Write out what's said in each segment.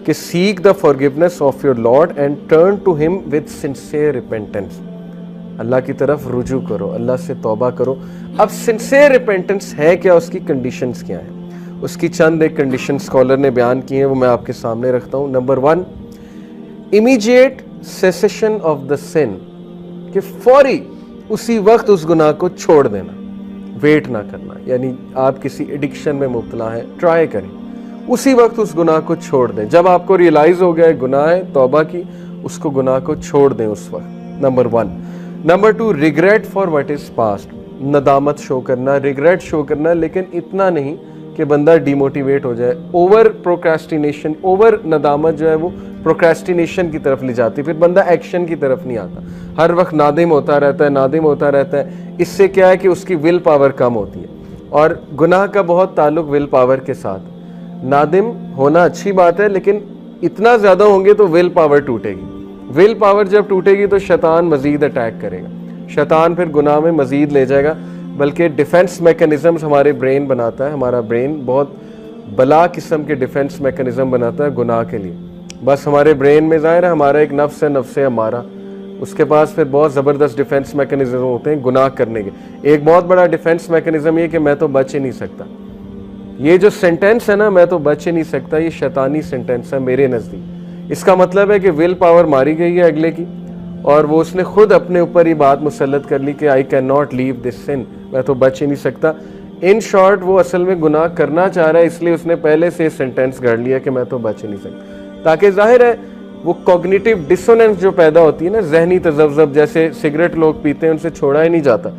कि seek the forgiveness of your lord and turn to him with sincere repentance. Allah की तरफ रुजू करो, अल्लाह से तौबा करो। अब सिंसियर रिपेंटेंस है क्या, उसकी कंडीशंस क्या हैं? उसकी चंद एक कंडीशन स्कॉलर ने बयान की हैं, वो मैं आपके सामने रखता हूँ। Number 1, immediate cessation of the sin, कि फौरी उसी वक्त उस गुनाह को छोड़ देना, वेट ना करना। यानी आप किसी एडिक्शन में मुब्तला हैं, ट्राई करें, उसी वक्त उस गुनाह को छोड़ दें। जब आपको रियलाइज हो गया गुनाह है, तौबा की, उसको गुनाह को छोड़ दें उस वक्त। Number 1। Number 2, regret for what is past, नदामत शो करना, रिग्रेट शो करना, लेकिन इतना नहीं कि बंदा डिमोटिवेट हो जाए। ओवर प्रोक्रेस्टिनेशन, ओवर नदामत जो है वो प्रोक्रेस्टिनेशन की तरफ ले जाती है, फिर बंदा एक्शन की तरफ नहीं आता, हर वक्त नादिम होता रहता है, नादिम होता रहता है। इससे क्या है कि उसकी विल पावर कम होती है, और गुनाह का बहुत ताल्लुक विल पावर के साथ। नादिम होना अच्छी बात है, लेकिन इतना ज़्यादा होंगे तो विल पावर टूटेगी। विल पावर जब टूटेगी तो शैतान मज़ीद अटैक करेगा, शैतान फिर गुनाह में मज़ीद ले जाएगा। बल्कि डिफेंस मैकेनिज़म्स हमारे ब्रेन बनाता है, हमारा ब्रेन बहुत बला किस्म के डिफेंस मैकेनिज़्म बनाता है गुनाह के लिए। बस हमारे ब्रेन में ज़ाहिर है हमारा एक नफ्स है, नफ्स हमारा, उसके पास फिर बहुत ज़बरदस्त डिफेंस मैकेनिज़्म होते हैं गुनाह करने के। एक बहुत बड़ा डिफेंस मैकेनिज़्म ये कि मैं तो बच ही नहीं सकता। ये जो सेंटेंस है ना, मैं तो बच ही नहीं सकता, ये शैतानी सेंटेंस है मेरे नज़दीक। इसका मतलब है कि विल पावर मारी गई है अगले की, और वो उसने खुद अपने ऊपर ये बात मुसल्लत कर ली कि I can not leave this sin, मैं तो बच ही नहीं सकता। इन शॉर्ट वो असल में गुनाह करना चाह रहा है, इसलिए उसने पहले से सेंटेंस गढ़ लिया कि मैं तो बच ही नहीं सकता, ताकि जाहिर है वो कॉग्निटिव डिसोनेंस जो पैदा होती है ना, जहनी तजब्जब, जैसे सिगरेट लोग पीते हैं उनसे छोड़ा ही नहीं जाता,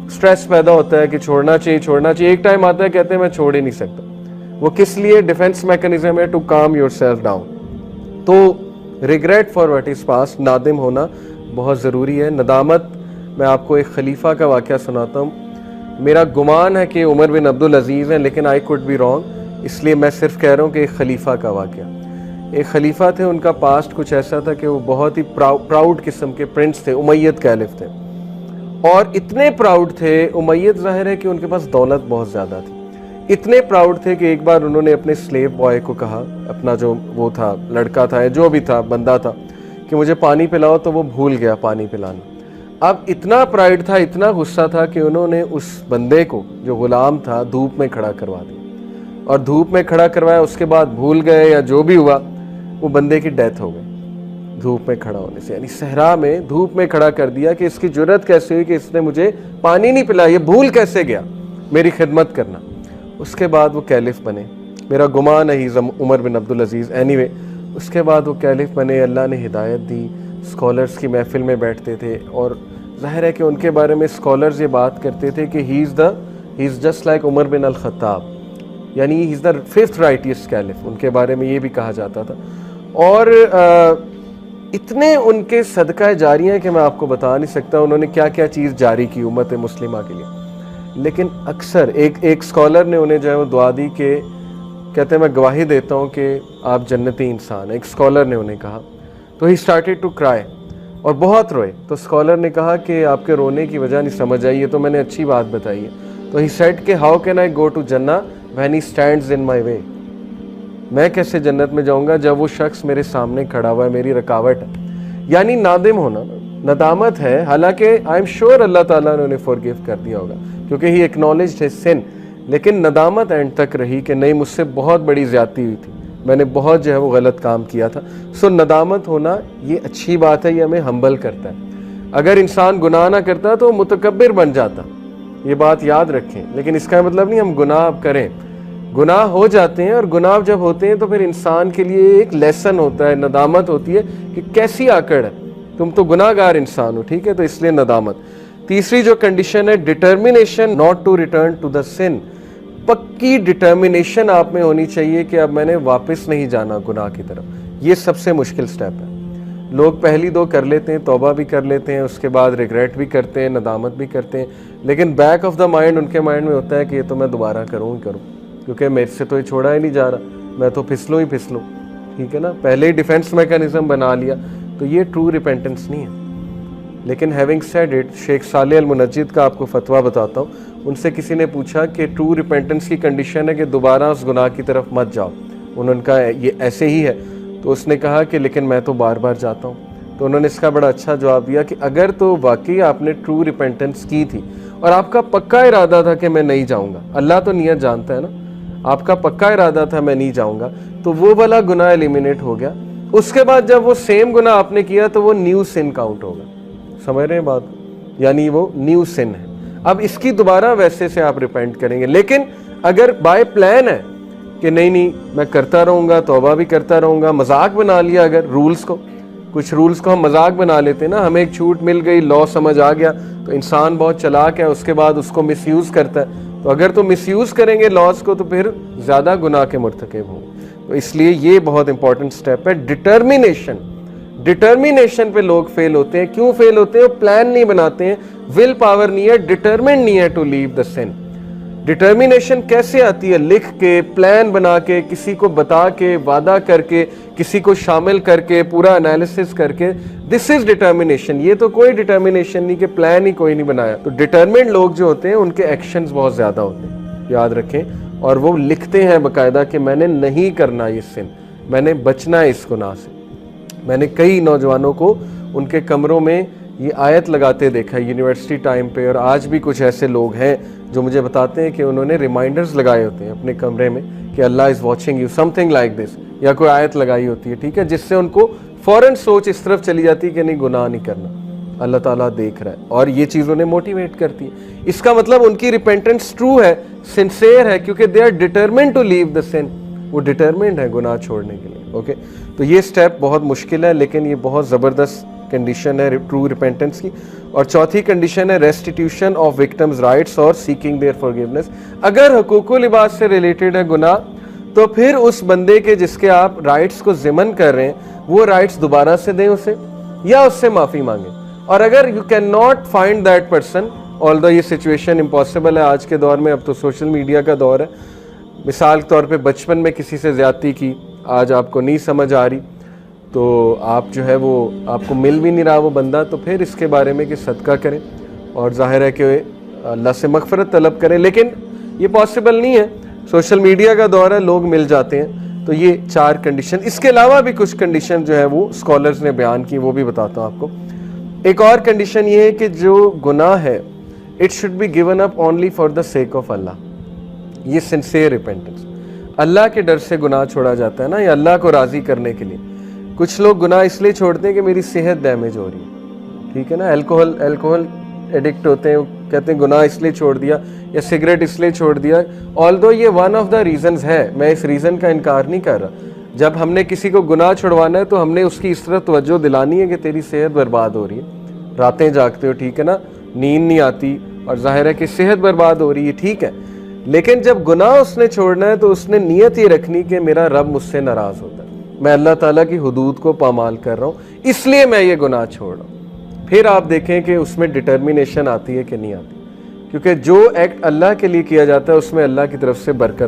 स्ट्रेस पैदा होता है कि छोड़ना चाहिए छोड़ना चाहिए, एक टाइम आता है कहते हैं मैं छोड़ ही नहीं सकता। वो किस लिए? डिफेंस मैकेनिज्म है, to calm your self down. तो regret for what is past, नादिम होना बहुत ज़रूरी है। नदामत, मैं आपको एक खलीफा का वाक़या सुनाता हूँ। मेरा गुमान है कि उमर बिन अब्दुल अजीज़ हैं, लेकिन आई कुड बी रॉन्ग, इसलिए मैं सिर्फ कह रहा हूँ कि एक खलीफा का वाक़या। एक खलीफा थे, उनका पास्ट कुछ ऐसा था कि वो बहुत ही प्राउड किस्म के प्रिंस थे, उमैयद कैलिफ थे, और इतने प्राउड थे। उमैयद ज़ाहिर है कि उनके पास दौलत बहुत ज़्यादा थी, इतने प्राउड थे कि एक बार उन्होंने अपने स्लेव बॉय को कहा, अपना जो वो था लड़का था या जो भी था बंदा था, कि मुझे पानी पिलाओ, तो वो भूल गया पानी पिलाना। अब इतना प्राइड था, इतना गुस्सा था कि उन्होंने उस बंदे को जो गुलाम था धूप में खड़ा करवा दिया, और धूप में खड़ा करवाया, उसके बाद भूल गए या जो भी हुआ, वो बंदे की डेथ हो गई धूप में खड़ा होने से। यानी सहरा में धूप में खड़ा कर दिया कि इसकी जुर्रत कैसे हुई कि इसने मुझे पानी नहीं पिलाया, ये भूल कैसे गया मेरी खिदमत करना। उसके बाद वो कैलिफ बने, मेरा गुमान है ही उमर बिन अब्दुल अजीज़। एनीवे, उसके बाद वो कैलिफ बने, अल्लाह ने हिदायत दी, स्कॉलर्स की महफिल में बैठते थे, और ज़ाहिर है कि उनके बारे में स्कॉलर्स ये बात करते थे कि he is just like Umar bin al Khattab, यानी he is the 5th righteous caliph, उनके बारे में ये भी कहा जाता था। और इतने उनके सदका जारियाँ कि मैं आपको बता नहीं सकता उन्होंने क्या क्या चीज़ जारी की उम्मत मुस्लिमा के लिए। लेकिन अक्सर एक स्कॉलर ने उन्हें जो है वो दुआ दी कि कहते हैं मैं गवाही देता हूँ कि आप जन्नती इंसान। एक स्कॉलर ने उन्हें कहा, तो ही स्टार्टेड टू क्राई, और बहुत रोए। तो स्कॉलर ने कहा कि आपके रोने की वजह नहीं समझ आई, ये तो मैंने अच्छी बात बताई है। तो ही सेड कि how can I go to जन्ना when he stands in my way, मैं कैसे जन्नत में जाऊंगा जब वो शख्स मेरे सामने खड़ा हुआ है, मेरी रुकावट है। यानी नादिम होना, नदामत है। हालांकि आई एम श्योर अल्लाह ताला ने उन्हें फॉरगिव कर दिया होगा, क्योंकि ही एक्नॉलेज्ड हिज सिन, लेकिन नदामत एंड तक रही कि नहीं, मुझसे बहुत बड़ी ज्यादती हुई थी, मैंने बहुत जो है वो गलत काम किया था। सो नदामत होना ये अच्छी बात है, ये हमें हम्बल करता है। अगर इंसान गुनाह ना करता तो मुतकब्बिर बन जाता, ये बात याद रखें। लेकिन इसका मतलब नहीं हम गुनाह करें, गुनाह हो जाते हैं, और गुनाह जब होते हैं तो फिर इंसान के लिए एक लेसन होता है, नदामत होती है कि कैसी आकड़ है, तुम तो गुनाहगार इंसान हो, ठीक है, तो इसलिए नदामत। तीसरी जो कंडीशन है, determination not to return to the sin, पक्की डिटर्मिनेशन आप में होनी चाहिए कि अब मैंने वापस नहीं जाना गुनाह की तरफ। ये सबसे मुश्किल स्टेप है। लोग पहली दो कर लेते हैं, तौबा भी कर लेते हैं, उसके बाद रिग्रेट भी करते हैं, नदामत भी करते हैं, लेकिन बैक ऑफ द माइंड उनके माइंड में होता है कि ये तो मैं दोबारा करूँ ही करूँ, क्योंकि मेरे से तो ये छोड़ा ही नहीं जा रहा, मैं तो फिसलूँ ही फिसलूँ, ठीक है ना, पहले ही डिफेंस मैकेनिज्म बना लिया। तो ये ट्रू रिपेंटेंस नहीं है। लेकिन हैविंग सेड इट, शेख साले अल मुनज्जिद का आपको फतवा बताता हूँ। उनसे किसी ने पूछा कि ट्रू रिपेंटेंस की कंडीशन है कि दोबारा उस गुनाह की तरफ मत जाओ, उन्होंने कहा ये ऐसे ही है। तो उसने कहा कि लेकिन मैं तो बार बार जाता हूँ। तो उन्होंने इसका बड़ा अच्छा जवाब दिया कि अगर तो वाकई आपने ट्रू रिपेंटेंस की थी और आपका पक्का इरादा था कि मैं नहीं जाऊँगा, अल्लाह तो नियत जानता है ना, आपका पक्का इरादा था मैं नहीं जाऊँगा, तो वो वाला गुनाह एलिमिनेट हो गया। उसके बाद जब वो सेम गुनाह आपने किया तो वो न्यू सिन काउंट होगा। समझ रहे हैं बात? यानी वो न्यू सिन है। अब इसकी दोबारा वैसे से आप रिपेंट करेंगे। लेकिन अगर बाय प्लान है कि नहीं नहीं मैं करता रहूँगा, तौबा भी करता रहूँगा, मजाक बना लिया, अगर रूल्स को, कुछ रूल्स को हम मजाक बना लेते हैं ना, हमें एक छूट मिल गई, लॉ समझ आ गया, तो इंसान बहुत चालाक है, उसके बाद उसको मिसयूज़ करता है। तो अगर तो मिसयूज़ करेंगे लॉज को तो फिर ज़्यादा गुनाह के मुर्तकिब होंगे। तो इसलिए ये बहुत इंपॉर्टेंट स्टेप है, डिटर्मिनेशन। डिटर्मिनेशन पे लोग फेल होते हैं। क्यों फेल होते हैं? वो प्लान नहीं बनाते हैं, विल पावर नहीं है, डिटर्मिन्ड नहीं है to leave the sin. Determination कैसे आती है? लिख के, प्लान बना के, किसी को बता के, वादा करके, किसी को शामिल करके, पूरा एनालिसिस करके, दिस इज डिटर्मिनेशन। ये तो कोई डिटर्मिनेशन नहीं कि प्लान ही कोई नहीं बनाया। तो डिटर्मिन्ड लोग जो होते हैं उनके एक्शंस बहुत ज्यादा होते हैं, याद रखें। और वो लिखते हैं बाकायदा कि मैंने नहीं करना ये सिन, मैंने बचना है इस गुनाह से। मैंने कई नौजवानों को उनके कमरों में ये आयत लगाते देखा है यूनिवर्सिटी टाइम पे, और आज भी कुछ ऐसे लोग हैं जो मुझे बताते हैं कि उन्होंने रिमाइंडर्स लगाए होते हैं अपने कमरे में कि Allah is watching you, something like this, या कोई आयत लगाई होती है, ठीक है, जिससे उनको फ़ौरन सोच इस तरफ चली जाती है कि नहीं गुनाह नहीं करना, अल्लाह ताला देख रहा है, और ये चीज़ उन्हें मोटिवेट करती है। इसका मतलब उनकी रिपेंटेंस ट्रू है, सिंसेयर है, क्योंकि they are determined to leave the sin. वो डिटरमिन्ड है गुनाह छोड़ने के लिए। ओके, तो ये स्टेप बहुत मुश्किल है, लेकिन ये बहुत ज़बरदस्त कंडीशन है ट्रू रिपेंटेंस की। और चौथी कंडीशन है रेस्टिट्यूशन ऑफ विक्टिम्स राइट्स और सीकिंग देयर फॉरगिवनेस। अगर हुकूकुल इबाद से रिलेटेड है गुनाह, तो फिर उस बंदे के जिसके आप राइट्स को ज़िमन कर रहे हैं वो राइट्स दोबारा से दें उसे, या उससे माफ़ी मांगें। और अगर you can not find that person, although ये सिचुएशन इम्पॉसिबल है आज के दौर में, अब तो सोशल मीडिया का दौर है, मिसाल के तौर पे बचपन में किसी से ज़्यादती की, आज आपको नहीं समझ आ रही, तो आप जो है वो आपको मिल भी नहीं रहा वो बंदा, तो फिर इसके बारे में कि सदका करें और जाहिर है कि अल्लाह से मगफरत तलब करें। लेकिन ये पॉसिबल नहीं है, सोशल मीडिया का दौर है, लोग मिल जाते हैं। तो ये 4 कंडीशन, इसके अलावा भी कुछ कंडीशन जो है वो स्कॉलर्स ने बयान की, वो भी बताता हूँ आपको। एक और कंडीशन ये है कि जो गुनाह है it should be given up only for the sake of Allah. ये सिंसियर रिपेंटेंस, अल्लाह के डर से गुनाह छोड़ा जाता है ना, या अल्लाह को राज़ी करने के लिए। कुछ लोग गुनाह इसलिए छोड़ते हैं कि मेरी सेहत डैमेज हो रही है, ठीक है ना, अल्कोहल एडिक्ट होते हैं, वो कहते हैं गुनाह इसलिए छोड़ दिया, या सिगरेट इसलिए छोड़ दिया। ऑल्दो ये वन ऑफ द रीज़न्स है, मैं इस रीज़न का इनकार नहीं कर रहा। जब हमने किसी को गुनाह छुड़वाना है तो हमने उसकी इस तरह तवज्जो दिलानी है कि तेरी सेहत बर्बाद हो रही है, रातें जागते हो, ठीक है ना, नींद नहीं आती, और जाहिर है कि सेहत बर्बाद हो रही है, ठीक है। लेकिन जब गुनाह उसने छोड़ना है तो उसने नीयत ये रखनी कि मेरा रब मुझसे नाराज़ होता है, मैं अल्लाह ताला की हुदूद को पामाल कर रहा हूँ, इसलिए मैं ये गुनाह छोड़ रहा हूँ। फिर आप देखें कि उसमें डिटर्मिनेशन आती है कि नहीं आती, क्योंकि जो एक्ट अल्लाह के लिए किया जाता है उसमें अल्लाह की तरफ से बरकत